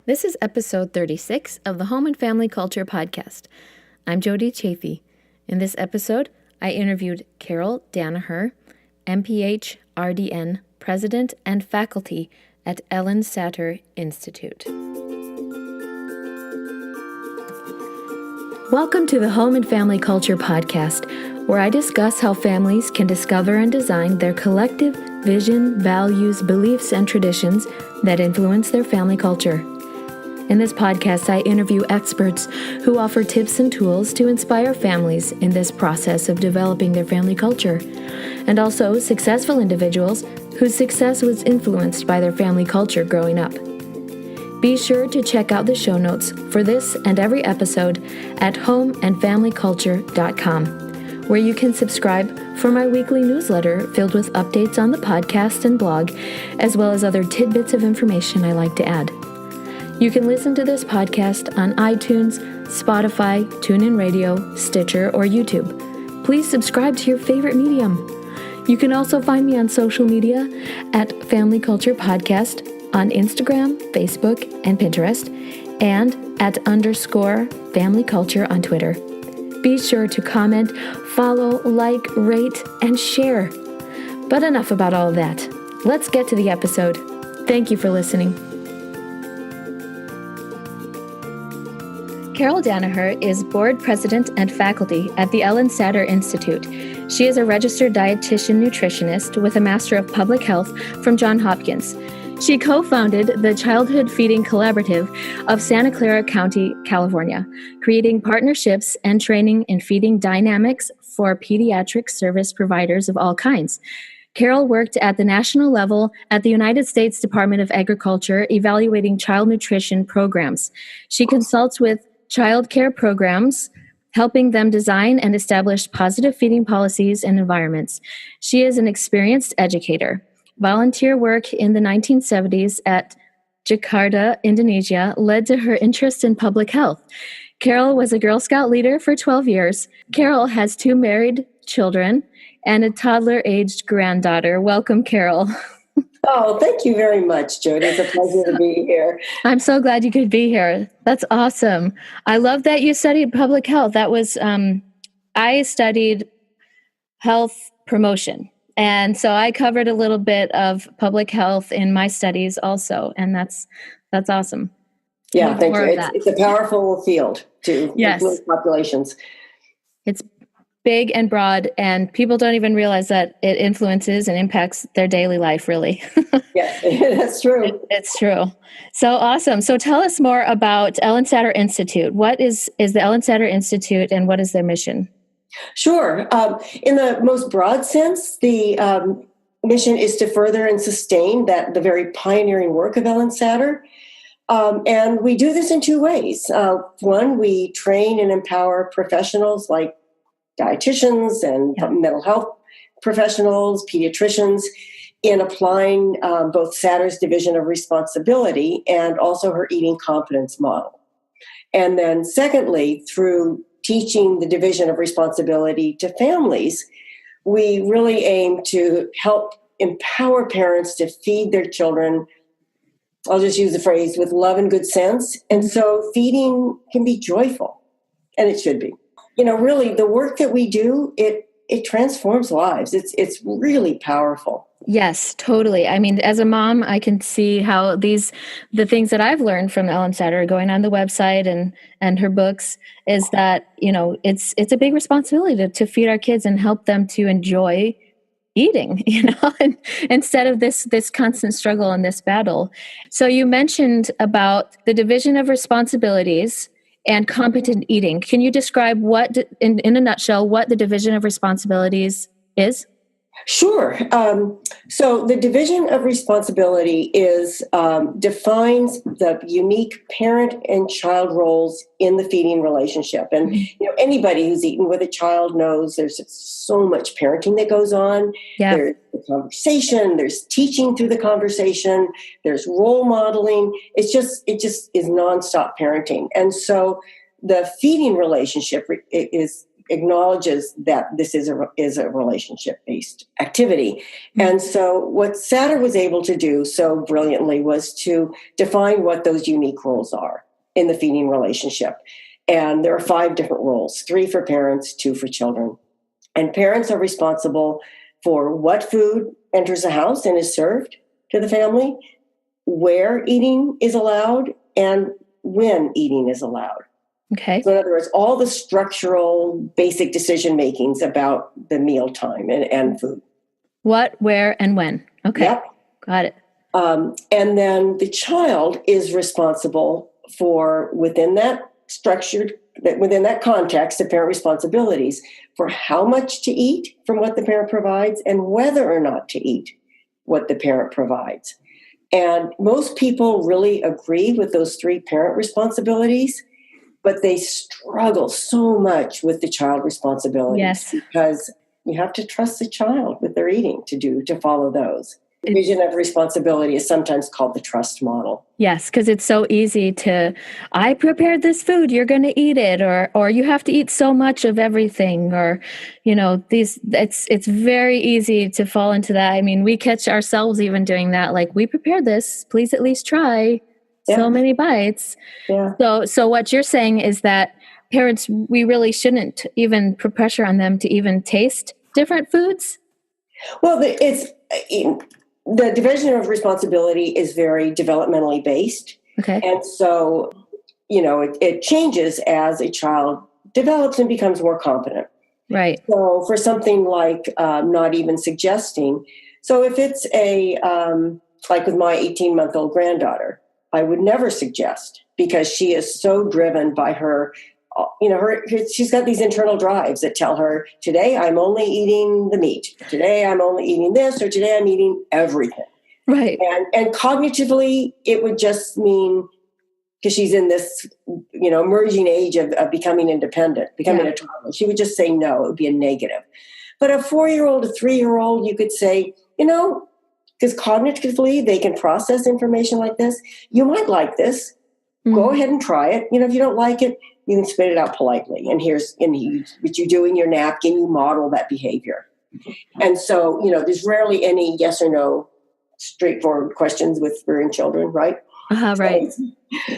This is episode 36 of the Home and Family Culture Podcast. I'm Jody Chafee. In this episode, I interviewed Carol Danaher, MPH RDN, President and Faculty at Ellyn Satter Institute. Welcome to the Home and Family Culture Podcast, where I discuss how families can discover and design their collective vision, values, beliefs, and traditions that influence their family culture. In this podcast, I interview experts who offer tips and tools to inspire families in this process of developing their family culture, and also successful individuals whose success was influenced by their family culture growing up. Be sure to check out the show notes for this and every episode at homeandfamilyculture.com, where you can subscribe for my weekly newsletter filled with updates on the podcast and blog, as well as other tidbits of information I like to add. You can listen to this podcast on iTunes, Spotify, TuneIn Radio, Stitcher, or YouTube. Please subscribe to your favorite medium. You can also find me on social media at Family Culture Podcast on Instagram, Facebook, and Pinterest, and at _Family Culture on Twitter. Be sure to comment, follow, like, rate, and share. But enough about all of that. Let's get to the episode. Thank you for listening. Carol Danaher is board president and faculty at the Ellyn Satter Institute. She is a registered dietitian nutritionist with a Master of Public Health from Johns Hopkins. She co-founded the Childhood Feeding Collaborative of Santa Clara County, California, creating partnerships and training in feeding dynamics for pediatric service providers of all kinds. Carol worked at the national level at the United States Department of Agriculture, evaluating child nutrition programs. She consults with childcare programs, helping them design and establish positive feeding policies and environments. She is an experienced educator. Volunteer work in the 1970s at Jakarta, Indonesia, led to her interest in public health. Carol was a Girl Scout leader for 12 years. Carol has 2 married children and a toddler-aged granddaughter. Welcome, Carol. Oh, thank you very much, Jody. It's a pleasure to be here. I'm so glad you could be here. That's awesome. I love that you studied public health. That was, I studied health promotion. And so I covered a little bit of public health in my studies also. And that's awesome. Yeah, thank you. It's a powerful field to influence populations. It's big and broad, and people don't even realize that it influences and impacts their daily life, really. Yes, that's true. It's true. So awesome. So tell us more about Ellyn Satter Institute. What is the Ellyn Satter Institute, and what is their mission? Sure. In the most broad sense, the mission is to further and sustain the very pioneering work of Ellyn Satter. And we do this in 2 ways. One, we train and empower professionals like dietitians and mental health professionals, pediatricians, in applying both Satter's division of responsibility and also her eating competence model. And then secondly, through teaching the division of responsibility to families, we really aim to help empower parents to feed their children, I'll just use the phrase, with love and good sense. And so feeding can be joyful, and it should be. Really, the work that we do, it transforms lives. It's really powerful. Yes, totally. I mean, as a mom, I can see how the things that I've learned from Ellyn Satter, going on the website and her books, is that, it's a big responsibility to feed our kids and help them to enjoy eating, and instead of this constant struggle and this battle. So you mentioned about the division of responsibilities and competent eating. Can you describe in a nutshell, what the division of responsibilities is? Sure. So the division of responsibility defines the unique parent and child roles in the feeding relationship. And anybody who's eaten with a child knows there's so much parenting that goes on. Yeah. There's the conversation, there's teaching through the conversation, there's role modeling. It just is nonstop parenting. And so the feeding relationship is acknowledges that this is a relationship-based activity. And so what Satter was able to do so brilliantly was to define what those unique roles are in the feeding relationship. And there are 5 different roles, 3 for parents, 2 for children. And parents are responsible for what food enters the house and is served to the family, where eating is allowed, and when eating is allowed. Okay. So in other words, all the structural basic decision makings about the mealtime and food. What, where, and when. Okay. Yep. Got it. And then the child is responsible for, within that context of parent responsibilities, for how much to eat from what the parent provides and whether or not to eat what the parent provides. And most people really agree with those 3 parent responsibilities, but they struggle so much with the child responsibilities. Yes. Because you have to trust the child with their eating to follow those. Division of responsibility is sometimes called the trust model. Yes, because it's so easy to, I prepared this food, you're going to eat it, or you have to eat so much of everything, or, it's very easy to fall into that. I mean, we catch ourselves even doing that. Like, we prepared this, please at least try so many bites. Yeah. So what you're saying is that parents, we really shouldn't even put pressure on them to even taste different foods? Well, the division of responsibility is very developmentally based. Okay. And so, it changes as a child develops and becomes more competent. Right. So for something like not even suggesting, so if it's like with my 18-month-old granddaughter, I would never suggest, because she is so driven by her, she's got these internal drives that tell her, today I'm only eating the meat, today I'm only eating this, or today I'm eating everything. Right. And cognitively, it would just mean, because she's in this, emerging age of becoming independent, becoming a toddler, she would just say no, it would be a negative. But a 4-year-old, a 3-year-old, you could say, because cognitively they can process information like this, you might like this. Go ahead and try it. If you don't like it, you can spit it out politely. And what you do in your napkin, you model that behavior. And so, there's rarely any yes or no straightforward questions with rearing children, right? Right.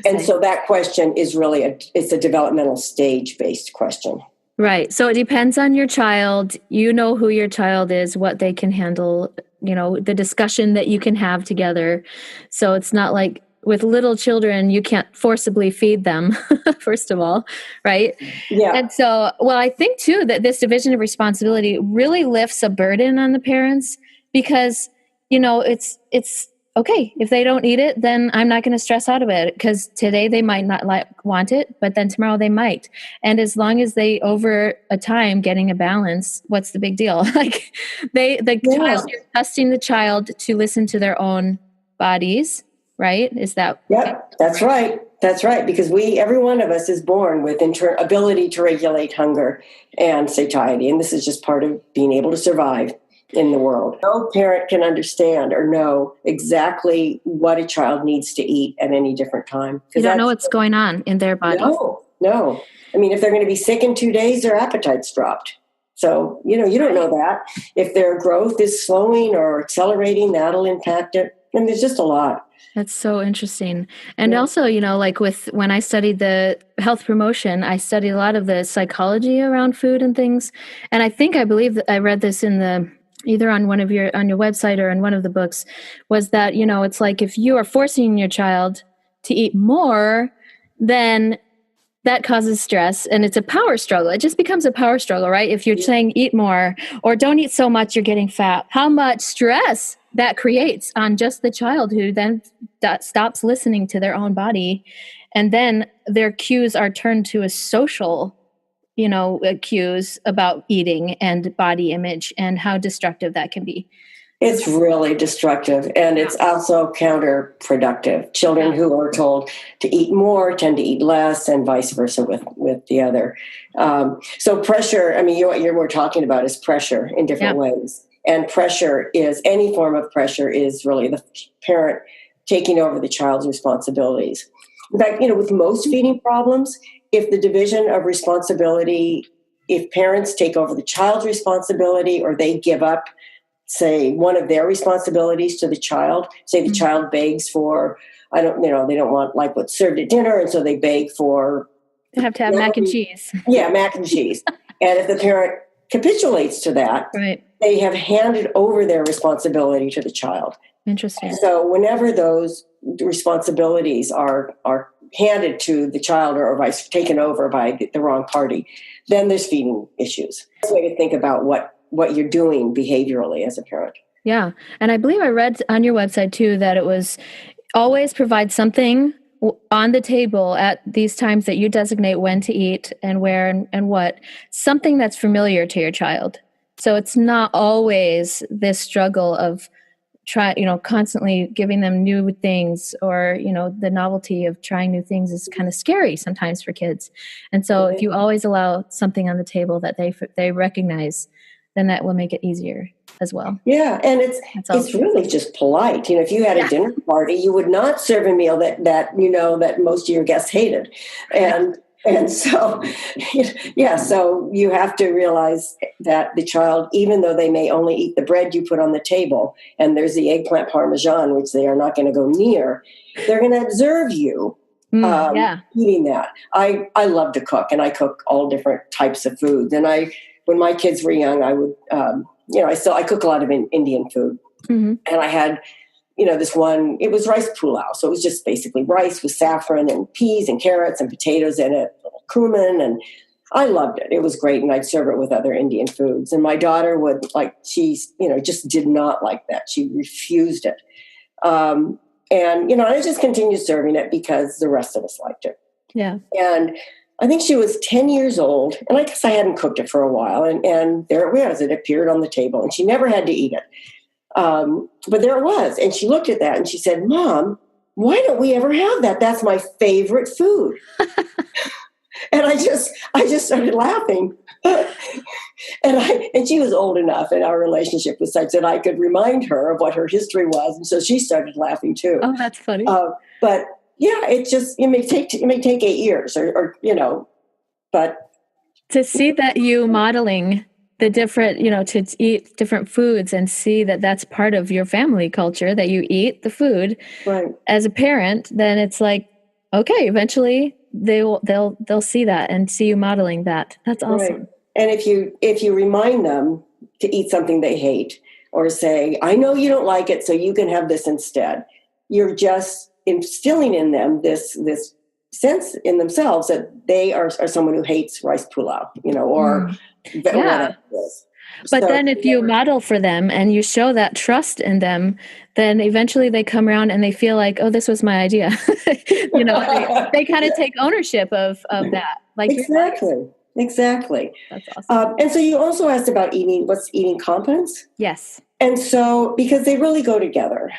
And so that question is really it's a developmental stage-based question. Right. So it depends on your child. You know who your child is, what they can handle, the discussion that you can have together. So it's not like with little children, you can't forcibly feed them, first of all, right? Yeah. And so, I think too that this division of responsibility really lifts a burden on the parents, because, it's okay. If they don't eat it, then I'm not going to stress out about it, because today they might not want it, but then tomorrow they might. And as long as they, over a time, getting a balance, what's the big deal? Like child, you're trusting the child to listen to their own bodies. Right? Is that? Yep, that's right. That's right. Because every one of us is born with ability to regulate hunger and satiety. And this is just part of being able to survive in the world. No parent can understand or know exactly what a child needs to eat at any different time. You don't know what's going on in their bodies. No. I mean, if they're going to be sick in 2 days, their appetite's dropped. So, you don't know that. If their growth is slowing or accelerating, that'll impact it. And there's just a lot. That's so interesting. And also, like when I studied the health promotion, I studied a lot of the psychology around food and things. And I believe that I read this in either on on your website or in one of the books, was that, it's like if you are forcing your child to eat more, then that causes stress, and it's a power struggle. It just becomes a power struggle, right? If you're saying eat more or don't eat so much, you're getting fat. How much stress that creates on just the child, who then stops listening to their own body. And then their cues are turned to a social, cues about eating and body image, and how destructive that can be. It's really destructive, and it's also counterproductive. Children who are told to eat more tend to eat less, and vice versa with the other. So pressure, what we're talking about is pressure in different ways. And any form of pressure is really the parent taking over the child's responsibilities. In fact, with most feeding problems, if the division of responsibility if parents take over the child's responsibility or they give up, say, one of their responsibilities to the child, say the child begs for, they don't want like what's served at dinner, and so they beg for. They have to have mac and cheese. Yeah, mac and cheese. And if the parent capitulates to that, right, they have handed over their responsibility to the child. Interesting. So whenever those responsibilities are handed to the child or vice taken over by the wrong party, then there's feeding issues. That's a way to think about what you're doing behaviorally as a parent. Yeah. And I believe I read on your website too that it was always provide something on the table at these times that you designate when to eat and where and what, something that's familiar to your child. So it's not always this struggle of constantly giving them new things, or, the novelty of trying new things is kind of scary sometimes for kids. And so if you always allow something on the table that they recognize, then that will make it easier as well. Yeah, and it's really just polite. If you had a dinner party, you would not serve a meal that most of your guests hated, and so so you have to realize that the child, even though they may only eat the bread you put on the table, and there's the eggplant parmesan, which they are not going to go near, they're going to observe you eating that. I love to cook, and I cook all different types of foods. And when my kids were young, I would, I cook a lot of Indian food. Mm-hmm. And I had, this one, it was rice pulao. So it was just basically rice with saffron and peas and carrots and potatoes in it, cumin. And I loved it. It was great. And I'd serve it with other Indian foods. And my daughter would just did not like that. She refused it. I just continued serving it because the rest of us liked it. Yeah. And I think she was 10 years old, and I guess I hadn't cooked it for a while, and there it was. It appeared on the table, and she never had to eat it. But there it was, and she looked at that, and she said, "Mom, why don't we ever have that? That's my favorite food." And I just started laughing. And she was old enough, and our relationship was such that I could remind her of what her history was, and so she started laughing too. Oh, that's funny. But yeah, it may take 8 years, but to see that you modeling the different, to eat different foods and see that that's part of your family culture, that you eat the food right. As a parent, then it's like, okay, eventually they'll see that and see you modeling that. That's awesome. Right. And if you remind them to eat something they hate, or say, "I know you don't like it, so you can have this instead," you're just instilling in them this sense in themselves that they are someone who hates rice pulao, or whatever it is. But then if you model for them and you show that trust in them, then eventually they come around and they feel like, oh, this was my idea. They kind of take ownership of that. Like Exactly. That's awesome. And so you also asked about eating competence. Yes. And so, because they really go together.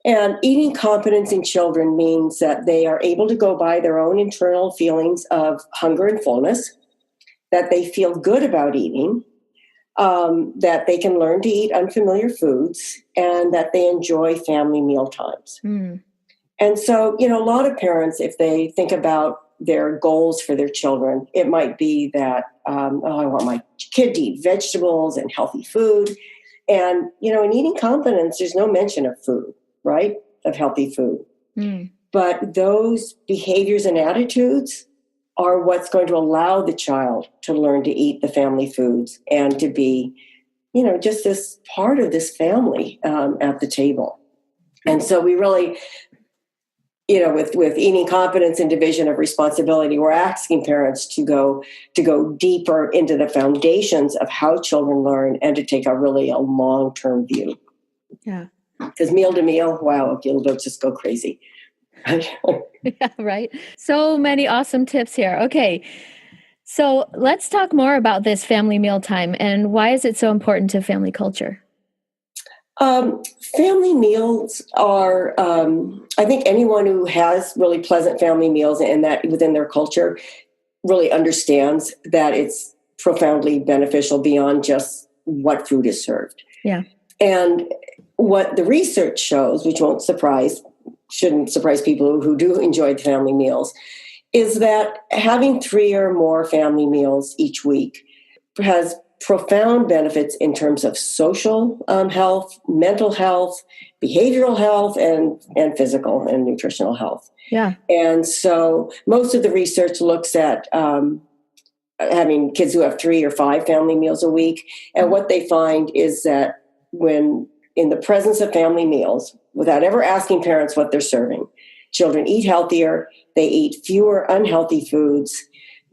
And eating competence in children means that they are able to go by their own internal feelings of hunger and fullness, that they feel good about eating, that they can learn to eat unfamiliar foods, and that they enjoy family meal times. Mm. And so, a lot of parents, if they think about their goals for their children, it might be that, I want my kid to eat vegetables and healthy food. And, in eating competence, there's no mention of food, right? Of healthy food. Mm. But those behaviors and attitudes are what's going to allow the child to learn to eat the family foods and to be, just this part of this family at the table. And so we really, with eating competence and division of responsibility, we're asking parents to go deeper into the foundations of how children learn and to take a long-term view. Yeah. Because meal to meal, wow, they'll just go crazy. Yeah, right. So many awesome tips here. Okay. So let's talk more about this family mealtime and why is it so important to family culture? Family meals are, I think anyone who has really pleasant family meals and that within their culture really understands that it's profoundly beneficial beyond just what food is served. Yeah. And what the research shows, which shouldn't surprise people who do enjoy family meals, is that having 3 or more family meals each week has profound benefits in terms of social health, mental health, behavioral health, and physical and nutritional health. Yeah. And so most of the research looks at having kids who have 3 or 5 family meals a week. And what they find is that when in the presence of family meals, without ever asking parents what they're serving, children eat healthier, they eat fewer unhealthy foods,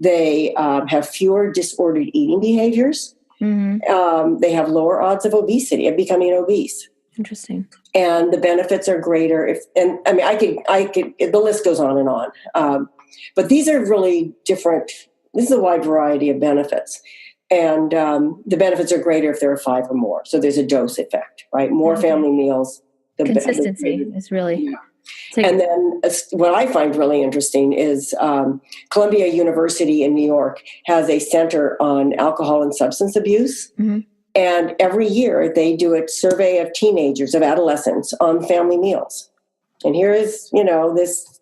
they have fewer disordered eating behaviors, they have lower odds of obesity, of becoming obese. Interesting. And the benefits are greater I could, the list goes on and on. But these are really different. This is a wide variety of benefits. And the benefits are greater if there are 5 or more. So there's a dose effect, right? More family meals. Consistency is really... Yeah. And then what I find really interesting is Columbia University in New York has a center on alcohol and substance abuse. Mm-hmm. And every year they do a survey of teenagers, of adolescents on family meals. And here is, this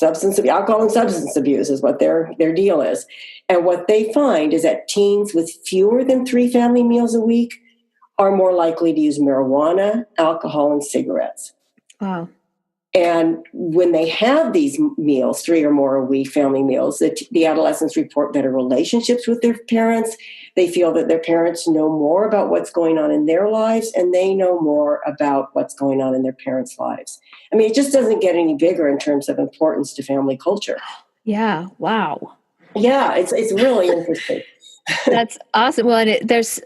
alcohol and substance abuse is what their deal is. And what they find is that teens with fewer than 3 family meals a week are more likely to use marijuana, alcohol, and cigarettes. Wow. And when they have these meals, 3 or more a week, family meals, the adolescents report better relationships with their parents. They feel that their parents know more about what's going on in their lives, and they know more about what's going on in their parents' lives. I mean, it just doesn't get any bigger in terms of importance to family culture. Yeah. Wow. Yeah, it's really interesting. That's awesome. Well,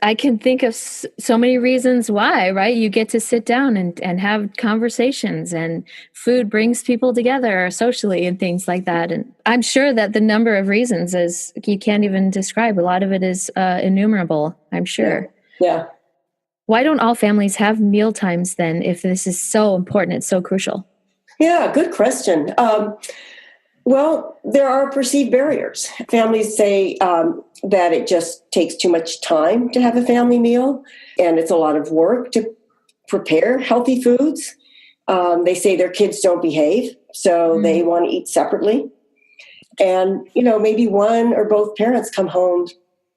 I can think of so many reasons why, right? You get to sit down and have conversations, and food brings people together socially and things like that. And I'm sure that the number of reasons is you can't even describe. A lot of it is innumerable, I'm sure. Yeah. Why don't all families have meal times then, if this is so important, it's so crucial? Yeah, good question. Well, there are perceived barriers. Families say that it just takes too much time to have a family meal, and it's a lot of work to prepare healthy foods. They say their kids don't behave, so they want to eat separately. And, maybe one or both parents come home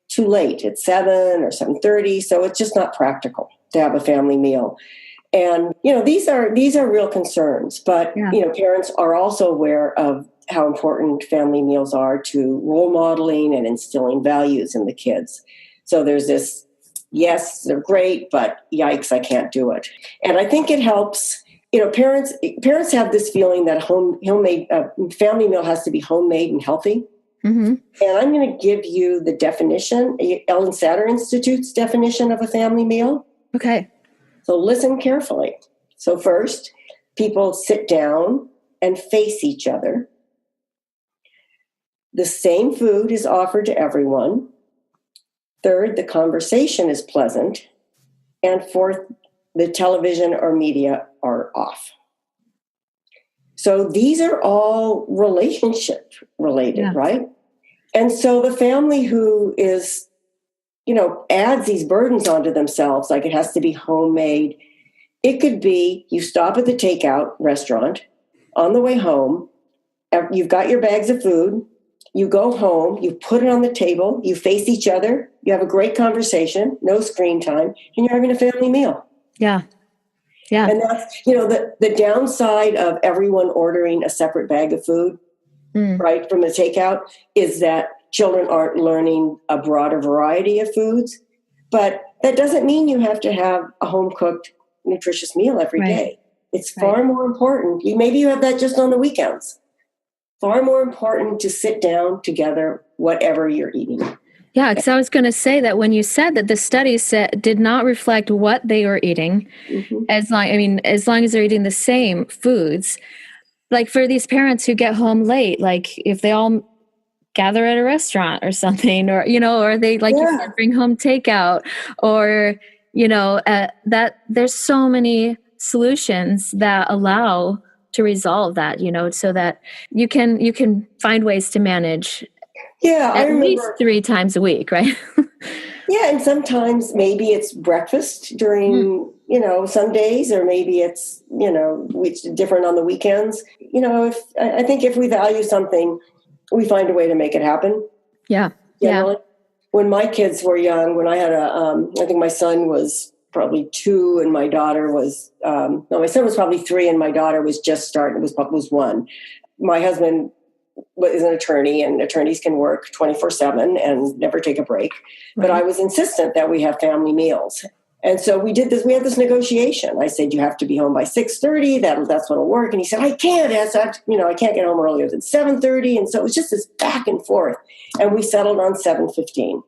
too late at 7 or 7:30, so it's just not practical to have a family meal. And, these are real concerns, but, parents are also aware of how important family meals are to role modeling and instilling values in the kids. So there's this, yes, they're great, but yikes, I can't do it. And I think it helps, parents have this feeling that homemade family meal has to be homemade and healthy. Mm-hmm. And I'm going to give you the definition, Ellyn Satter Institute's definition of a family meal. Okay. So listen carefully. So first, people sit down and face each other. The same food is offered to everyone. Third, the conversation is pleasant. And fourth, the television or media are off. So these are all relationship related, right? And so the family who is, adds these burdens onto themselves, like it has to be homemade. It could be you stop at the takeout restaurant on the way home. You've got your bags of food. You go home, you put it on the table, you face each other, you have a great conversation, no screen time, and you're having a family meal. Yeah. Yeah. And that's, the downside of everyone ordering a separate bag of food, right, from the takeout is that children aren't learning a broader variety of foods. But that doesn't mean you have to have a home-cooked, nutritious meal every day. It's far more important. Maybe you have that just on the weekends. Far more important to sit down together, whatever you're eating. Yeah, because I was going to say that when you said that the studies did not reflect what they were eating, as long as they're eating the same foods, like for these parents who get home late, like if they all gather at a restaurant or something, or or they you said, bring home takeout, or that there's so many solutions that allow to resolve that, so that you can find ways to manage at least 3 times a week, right? Yeah, and sometimes maybe it's breakfast during, some days, or maybe it's, it's different on the weekends. I think if we value something, we find a way to make it happen. Yeah. Generally. When my kids were young, when I had I think my son was probably 2 and my daughter was, my son was probably 3 and my daughter was just starting, was 1. My husband is an attorney, and attorneys can work 24/7 and never take a break. Right. But I was insistent that we have family meals. And so we did this. We had this negotiation. I said, you have to be home by 6:30. That's what'll work. And he said, I can't. I can't get home earlier than 7:30. And so it was just this back and forth. And we settled on 7:15.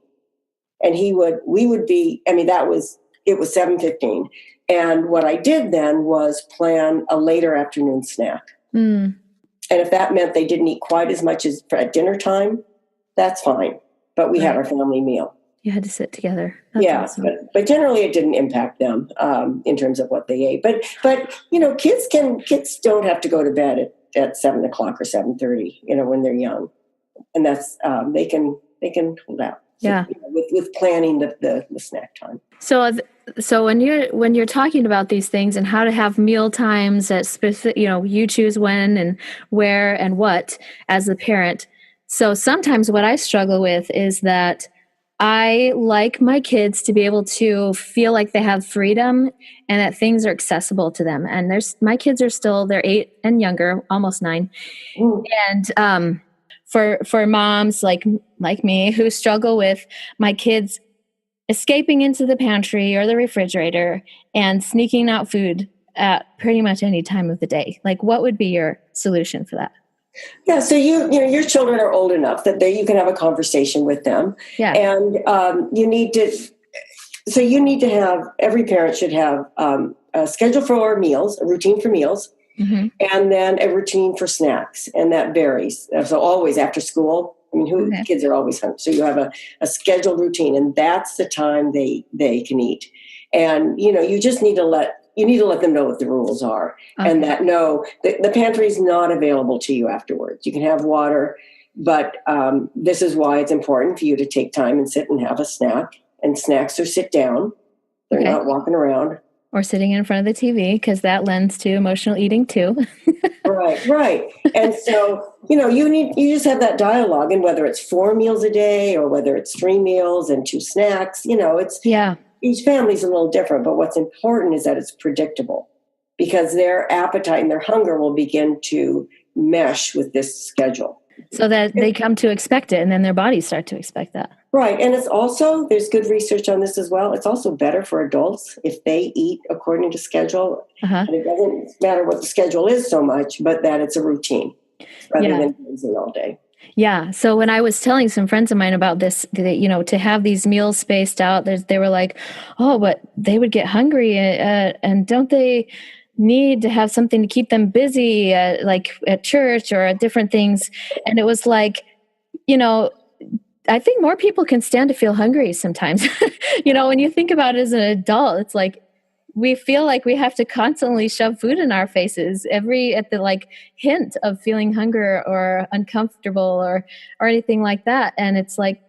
And it was 7:15. And what I did then was plan a later afternoon snack. Mm. And if that meant they didn't eat quite as much as at dinner time, that's fine. But we had our family meal. You had to sit together. That's awesome. But generally it didn't impact them in terms of what they ate. But kids don't have to go to bed at 7 o'clock or 7:30, when they're young, and that's they can hold out. Yeah, with planning the snack time. So when you're talking about these things and how to have meal times at specific, you choose when and where and what as a parent. So sometimes what I struggle with is that I like my kids to be able to feel like they have freedom and that things are accessible to them. And my kids are they're 8 and younger, almost 9. Mm. And for moms like me who struggle with my kids escaping into the pantry or the refrigerator and sneaking out food at pretty much any time of the day, like what would be your solution for that? Yeah, so your children are old enough that you can have a conversation with them. Yeah, and every parent should have a schedule for meals, a routine for meals, mm-hmm. and then a routine for snacks, and that varies. So always after school. Kids are always hungry, so you have a scheduled routine, and that's the time they can eat. And you just need to let them know what the rules are, okay. And that the pantry is not available to you afterwards. You can have water, but this is why it's important for you to take time and sit and have a snack. And snacks are sit down; they're not walking around or sitting in front of the TV, because that lends to emotional eating too. Right. And so you just have that dialogue, and whether it's 4 meals a day or whether it's 3 meals and 2 snacks, each family's a little different, but what's important is that it's predictable, because their appetite and their hunger will begin to mesh with this schedule. So that they come to expect it, and then their bodies start to expect that. Right. And it's also, there's good research on this as well. It's also better for adults if they eat according to schedule. Uh-huh. And it doesn't matter what the schedule is so much, but that it's a routine rather than busy all day. Yeah. So when I was telling some friends of mine about this, to have these meals spaced out, they were like, oh, but they would get hungry. And don't they need to have something to keep them busy, like at church or at different things? And it was like, I think more people can stand to feel hungry sometimes. When you think about it as an adult, it's like we feel like we have to constantly shove food in our faces at the hint of feeling hunger or uncomfortable or anything like that. And it's like,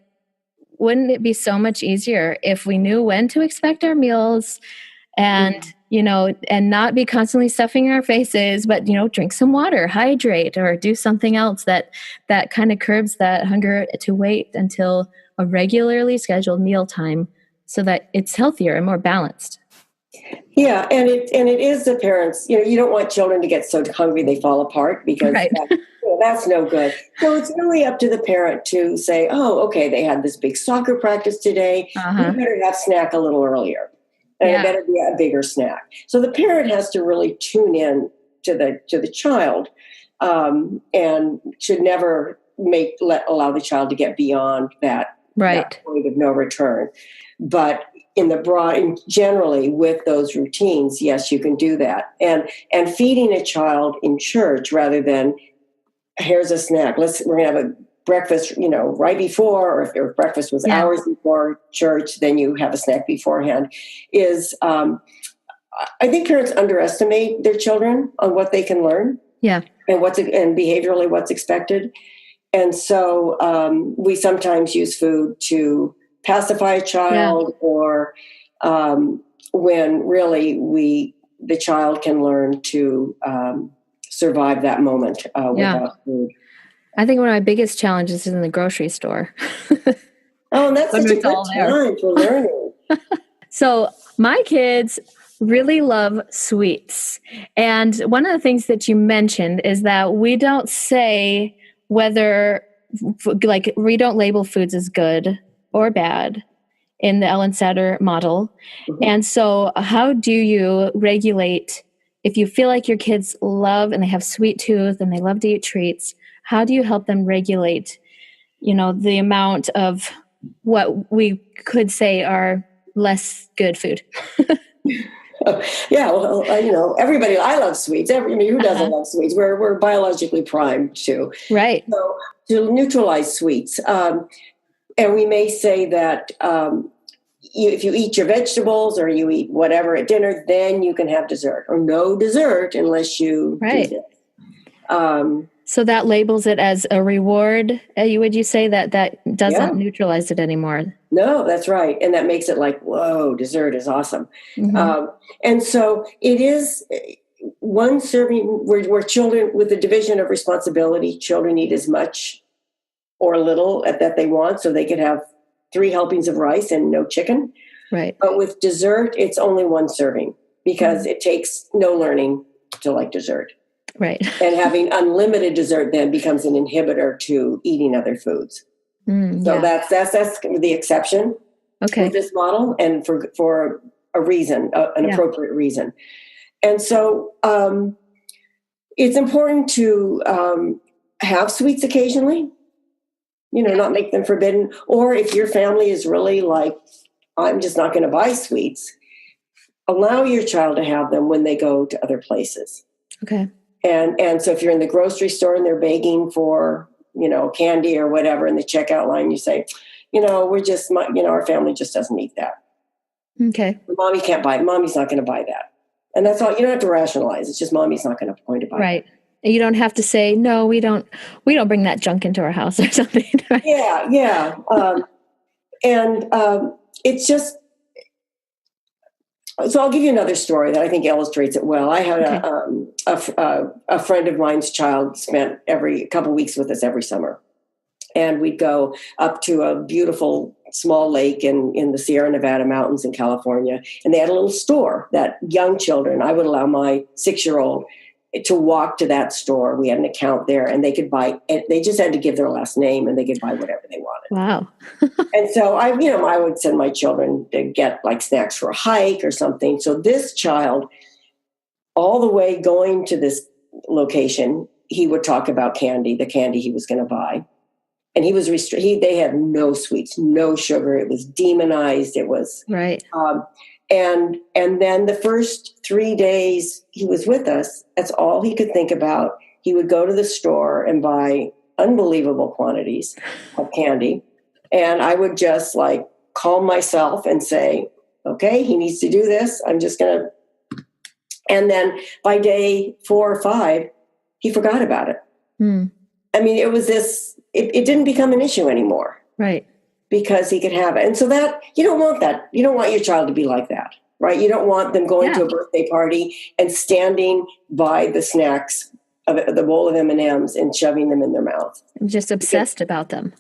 wouldn't it be so much easier if we knew when to expect our meals and, and not be constantly stuffing our faces, but, drink some water, hydrate, or do something else that kind of curbs that hunger, to wait until a regularly scheduled meal time so that it's healthier and more balanced. Yeah. And it is the parents, you don't want children to get so hungry they fall apart, because that's no good. So it's really up to the parent to say, oh, okay, they had this big soccer practice today. Uh-huh. You better have snack a little earlier. And it better be a bigger snack. So the parent has to really tune in to the child, and should never allow the child to get beyond that point of no return. But generally with those routines, yes, you can do that. And feeding a child in church rather than, here's a snack. We're going to have a breakfast, right before, or if breakfast was hours before church, then you have a snack beforehand, is, I think parents underestimate their children on what they can learn. Yeah. And behaviorally what's expected. And so we sometimes use food to pacify a child, or when really the child can learn to survive that moment without food. I think one of my biggest challenges is in the grocery store. Oh, and that's When such a it's good all there. time for learning. So my kids really love sweets. And one of the things that you mentioned is that we don't say whether, like, we don't label foods as good or bad in the Ellyn Satter model. Mhm. And so how do you regulate, if you feel like your kids love and they have sweet tooth and they love to eat treats, how do you help them regulate, the amount of what we could say are less good food? Yeah, well, everybody. I love sweets. Who doesn't love sweets? We're biologically primed to. Right. So to neutralize sweets, and we may say that if you eat your vegetables or you eat whatever at dinner, then you can have dessert, or no dessert unless you Right. do this. So that labels it as a reward. Would you say that doesn't neutralize it anymore? No, that's right. And that makes it like, whoa, dessert is awesome. Mm-hmm. And so it is one serving where children, with the division of responsibility, children eat as much or little that they want. So they could have 3 helpings of rice and no chicken. Right. But with dessert, it's only 1 serving because it takes no learning to like dessert. Right. And having unlimited dessert then becomes an inhibitor to eating other foods. So that's the exception with this model, and for a reason, an appropriate reason. And so it's important to have sweets occasionally, not make them forbidden. Or if your family is really like, I'm just not going to buy sweets, allow your child to have them when they go to other places. Okay. And so if you're in the grocery store and they're begging for, candy or whatever in the checkout line, you say, our family just doesn't eat that. Okay. Mommy can't buy it. Mommy's not going to buy that. And that's all. You don't have to rationalize. It's just mommy's not going to buy it. Right. You don't have to say, no, we don't bring that junk into our house or something. Right? Yeah. It's just, so I'll give you another story that I think illustrates it well. I had a friend of mine's child spent a couple weeks with us every summer. And we'd go up to a beautiful small lake in the Sierra Nevada mountains in California. And they had a little store that young children, I would allow my 6-year-old to walk to that store. We had an account there, and they could buy, and they just had to give their last name and they could buy whatever they wanted. Wow. And so I would send my children to get like snacks for a hike or something. So this child, all the way going to this location, he would talk about the candy he was going to buy. And he was they had no sweets, no sugar. It was demonized. It was right. And then the first 3 days he was with us, that's all he could think about. He would go to the store and buy unbelievable quantities of candy. And I would just like calm myself and say, okay, he needs to do this. I'm just going to. And then by day 4 or 5, he forgot about it. I mean, it was it didn't become an issue anymore. Right. Because he could have it. And so that, you don't want that. You don't want your child to be like that, right? You don't want them going to a birthday party and standing by the snacks, the bowl of M&Ms, and shoving them in their mouth. I'm just obsessed about them.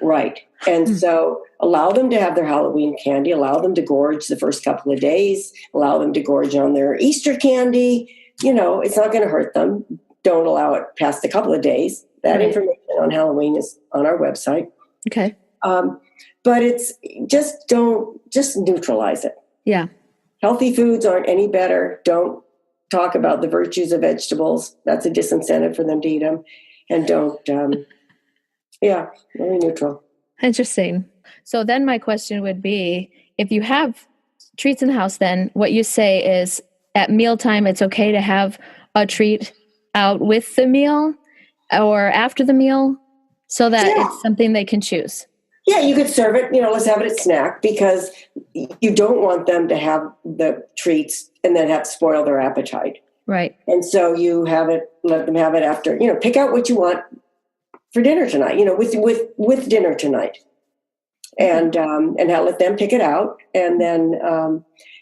Right. And so allow them to have their Halloween candy, allow them to gorge the first couple of days, allow them to gorge on their Easter candy. It's not going to hurt them. Don't allow it past a couple of days. That information on Halloween is on our website. Okay. But it's just neutralize it. Yeah. Healthy foods aren't any better. Don't talk about the virtues of vegetables. That's a disincentive for them to eat them. And don't, very neutral. Interesting. So then my question would be, if you have treats in the house, then what you say is at mealtime, it's okay to have a treat out with the meal or after the meal so that it's something they can choose. Yeah, you could serve it, let's have it at snack, because you don't want them to have the treats and then have to spoil their appetite. Right. And so you let them have it after, pick out what you want for dinner tonight, with dinner tonight. And let them pick it out. And then,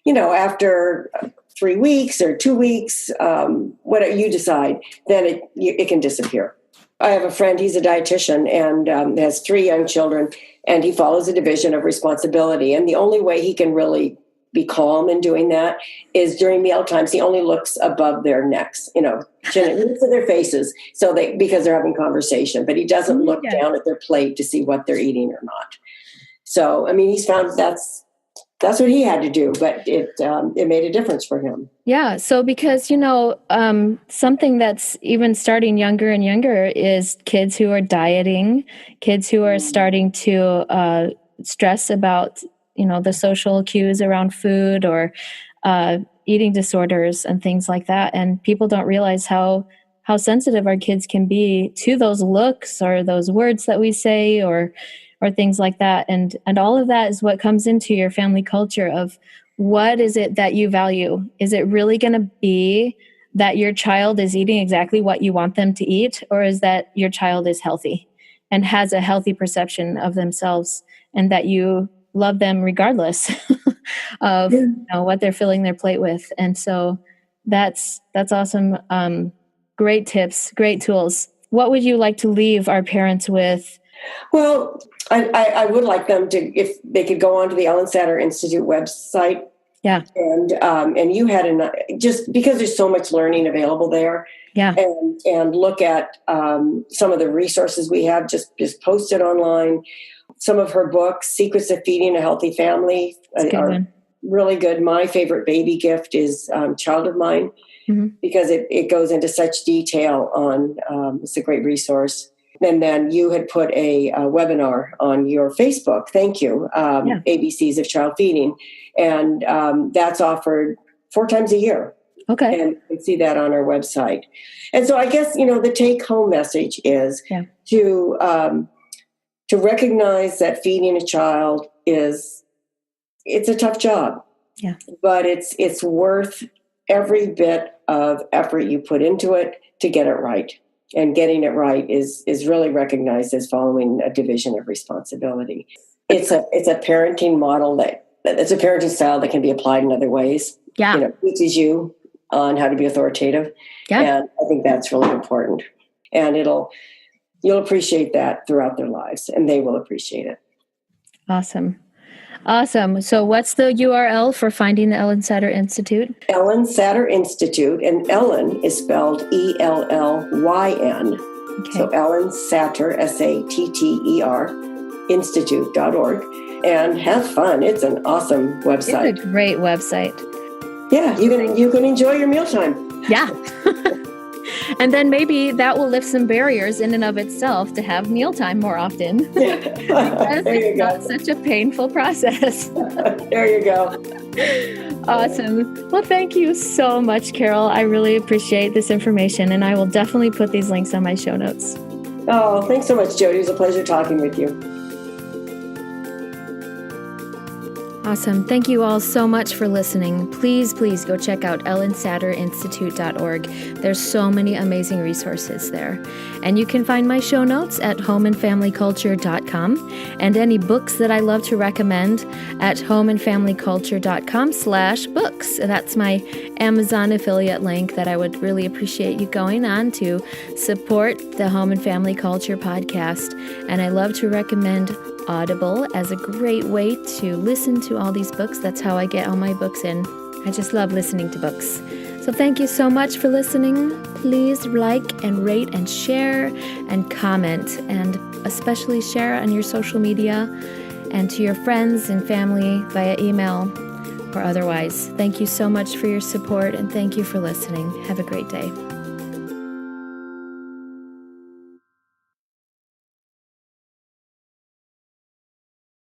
after 3 weeks or 2 weeks, whatever you decide, then it can disappear. I have a friend, he's a dietitian and has 3 young children, and he follows a division of responsibility. And the only way he can really be calm in doing that is during meal times. He only looks above their necks, he looks at their faces because they're having conversation, but he doesn't look down at their plate to see what they're eating or not. So, I mean, he's found that's what he had to do, but it made a difference for him. Yeah. So because, something that's even starting younger and younger is kids who are dieting, kids who are starting to stress about, the social cues around food or eating disorders and things like that. And people don't realize how sensitive our kids can be to those looks or those words that we say or things like that. And all of that is what comes into your family culture of what is it that you value? Is it really going to be that your child is eating exactly what you want them to eat? Or is that your child is healthy and has a healthy perception of themselves and that you love them regardless of what they're filling their plate with? And so that's awesome. Great tips, great tools. What would you like to leave our parents with? Well, I would like them to, if they could go onto the Ellyn Satter Institute website. Yeah. And you had just because there's so much learning available there. Yeah. And look at some of the resources we have just posted online. Some of her books, Secrets of Feeding a Healthy Family, are really good. My favorite baby gift is Child of Mine, because it goes into such detail on, it's a great resource. And then you had put a webinar on your Facebook. Thank you. ABCs of Child Feeding. And that's offered 4 times a year. Okay. And you can see that on our website. And so I guess, the take home message is to recognize that feeding a child it's a tough job. Yeah. But it's worth every bit of effort you put into it to get it right. And getting it right is really recognized as following a division of responsibility. It's a parenting model it's a parenting style that can be applied in other ways. Yeah. It teaches you on how to be authoritative. Yeah. And I think that's really important. And you'll appreciate that throughout their lives, and they will appreciate it. Awesome. So what's the URL for finding the Ellyn Satter Institute? Ellyn Satter Institute, and Ellyn is spelled ELLYN. Okay. So Ellyn Satter, SATTER, institute.org. And have fun. It's an awesome website. It's a great website. Yeah, you can enjoy your mealtime. Yeah. And then maybe that will lift some barriers in and of itself to have mealtime more often. Yeah. There you go. Not such a painful process. There you go. Awesome. Well, thank you so much, Carol. I really appreciate this information, and I will definitely put these links on my show notes. Oh, thanks so much, Jody. It was a pleasure talking with you. Awesome. Thank you all so much for listening. Please go check out ellensatterinstitute.org. There's so many amazing resources there. And you can find my show notes at homeandfamilyculture.com and any books that I love to recommend at homeandfamilyculture.com/books. That's my Amazon affiliate link that I would really appreciate you going on to support the Home and Family Culture podcast. And I love to recommend Audible as a great way to listen to all these books. That's how I get all my books in. I just love listening to books. So thank you so much for listening. Please like and rate and share and comment, and especially share on your social media and to your friends and family via email or otherwise. Thank you so much for your support, and thank you for listening. Have a great day.